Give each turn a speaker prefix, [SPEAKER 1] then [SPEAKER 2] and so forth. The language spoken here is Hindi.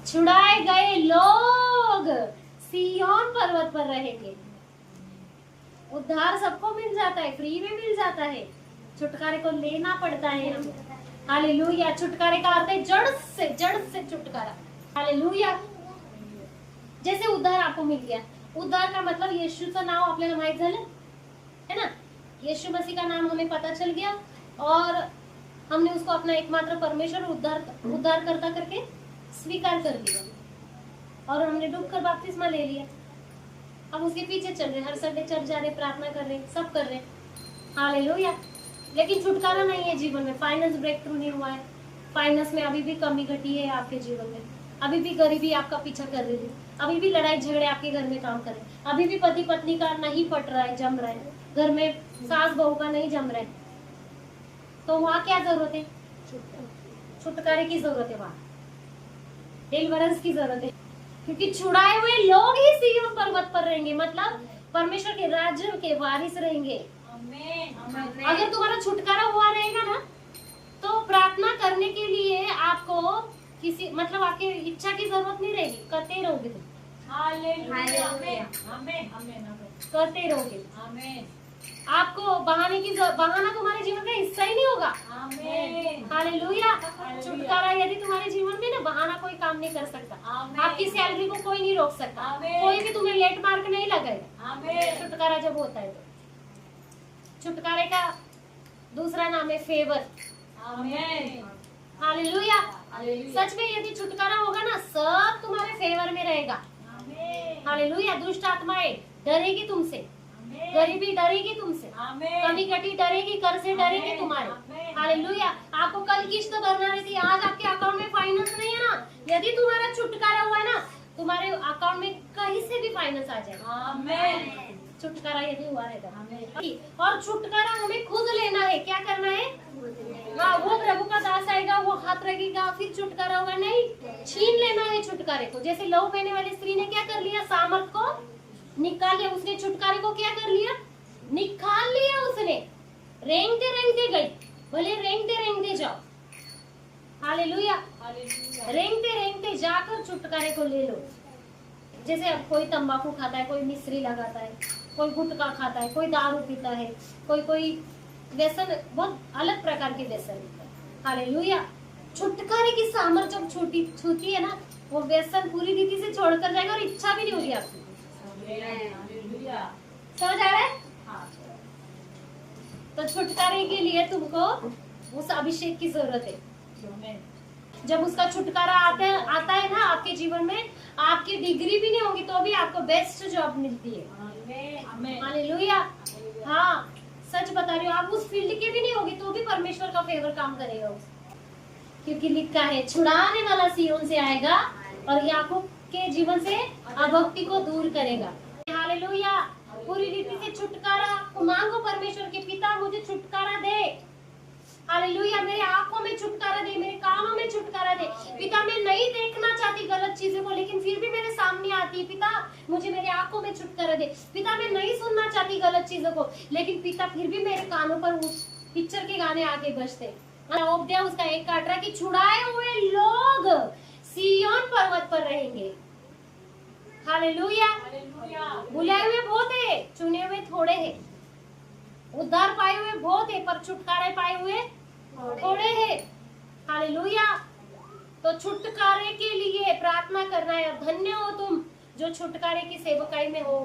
[SPEAKER 1] छुड़ाए गए लोग सिय्योन पर्वत पर रहेंगे। उद्धार सबको मिल जाता है, फ्री में मिल जाता है, छुटकारे को लेना पड़ता है। हालेलुया। छुटकारे का अर्थ है जड़ से छुटकारा। हालेलुया। जैसे उद्धार आपको मिल गया, उद्धार का मतलब येशूचं नाव आपल्याला माहित झालं है ना, यीशु मसीह का नाम हमें पता चल गया और हमने उसको अपना एकमात्र परमेश्वर उद्धार करता करके स्वीकार कर लिया और हमने डूब कर बपतिस्मा ले लिया। अब उसके पीछे चल रहे, हर संडे चर्च जा रहे, प्रार्थना कर रहे, सब कर रहे। हालेलुया। लेकिन छुटकारा नहीं है जीवन में, फाइनेंस ब्रेक थ्रू नहीं हुआ है, फाइनेंस में अभी भी कमी घटी है आपके जीवन में, अभी भी गरीबी आपका पीछा कर रही है, अभी भी लड़ाई झगड़े आपके घर में काम कर रहे, अभी भी पति पत्नी का नहीं पट रहा है, जम रहा है, घर में सास बहू का नहीं जम रहा है, तो वहाँ क्या जरूरत है? छुटकारे की जरूरत है, वहाँ डिलीवरेंस की जरूरत है, क्योंकि छुड़ाए हुए लोग ही सिय्योन पर्वत पर रहेंगे, मतलब परमेश्वर के राज्य के वारिस रहेंगे। अगर तुम्हारा छुटकारा हुआ रहेगा ना, तो प्रार्थना करने के लिए आपको किसी मतलब आपकी इच्छा की जरूरत नहीं रहेगी, करते रहोगे तुम। करते रहोगे। आपको बहाना तुम्हारे जीवन का हिस्सा ही नहीं होगा। हालेलुया। छुटकारा यदि तुम्हारे जीवन में ना, बहाना कोई काम नहीं कर सकता, आपकी सैलरी को कोई नहीं रोक सकता, कोई भी तुम्हें लेट मार्क नहीं लगाएगा। छुटकारा जब होता है तो छुटकारे का दूसरा नाम है फेवर। हालेलुया। सच में यदि छुटकारा होगा ना, सब तुम्हारे फेवर में रहेगा। हालेलुया। दुष्ट आत्माएं डरेगी तुमसे, गरीबी डरेगी तुमसे, कमी घटी डरेगी, कर से डरेगी तुम्हारे। हालेलुया। आपको कल किस्त भरना रहती है, आज आपके अकाउंट में फाइनेंस नहीं है ना, यदि तुम्हारा छुटकारा हुआ है ना, तुम्हारे अकाउंट में कहीं से भी फाइनेंस आ जाएगा। छुटकारा यदि हुआ रहेगा। और छुटकारा हमें खुद लेना है, क्या करना है? हाँ, वो प्रभु का दास आएगा, वो हाथ रखेगा, फिर छुटकारा होगा, नहीं, छीन लेना है छुटकारे को। जैसे लहू बहने वाली स्त्री ने क्या कर लिया? सामर्थ को निकाल लिया, उसने छुटकारे को क्या कर लिया? निकाल लिया उसने। रेंगते रेंगते गई, भले रेंगते रेंगते जाओ। हालेलुया। रेंगते रेंगते जाकर छुटकारे को ले लो। जैसे अब कोई तंबाकू खाता है, कोई मिश्री लगाता है, कोई गुटखा खाता है, कोई दारू पीता है, कोई व्यसन, बहुत अलग प्रकार के व्यसन। हालेलुया। छुटकारे की सामर्थ जब छूती है ना, वो व्यसन पूरी रीति से छोड़कर जाएगा और इच्छा भी नहीं होगी आपकी। समझ आ रहा है? तो छुटकारे के लिए तुमको उस अभिषेक की जरूरत है। जब उसका छुटकारा आता है ना आपके जीवन में, आपकी डिग्री भी नहीं होगी तो भी आपको बेस्ट जॉब मिलती है। हालेलुया। हाँ, सच बता रही हूँ, आप उस फील्ड के भी नहीं होगी तो भी परमेश्वर का फेवर काम करेगा, क्योंकि लिखा है छुड़ाने वाला सिय्योन से आएगा और याकूब के जीवन से अभक्ति को दूर करेगा। हालेलुया। पूरी रीति से छुटकारा मांगो परमेश्वर के, पिता मुझे छुटकारा दे। हालेलुया। मेरे आंखों में छुटकारा दे, मेरे कानों में छुटकारा दे। पिता, मैं नहीं देखना चाहती गलत चीजों को, लेकिन फिर भी मेरे सामने आती है। पिता, मुझे मेरे आंखों में छुटकारा दे। पिता, मैं नहीं सुनना चाहती गलत चीजों को, लेकिन पिता फिर भी मेरे कानों पर उस पिक्चर के गाने आके बजते। उपदेश उसका 1:18 की छुड़ाए हुए लोग सिय्योन पर्वत पर रहेंगे। हालेलुया। बुलाए हुए बहुत है, चुने हुए थोड़े हैं। उद्धार पाए हुए बहुत है, पर छुटकारे पाए हुए थोड़े हैं। हालेलुया। तो छुटकारे के लिए प्रार्थना करना है। धन्य हो तुम जो छुटकारे की सेवकाई में हो।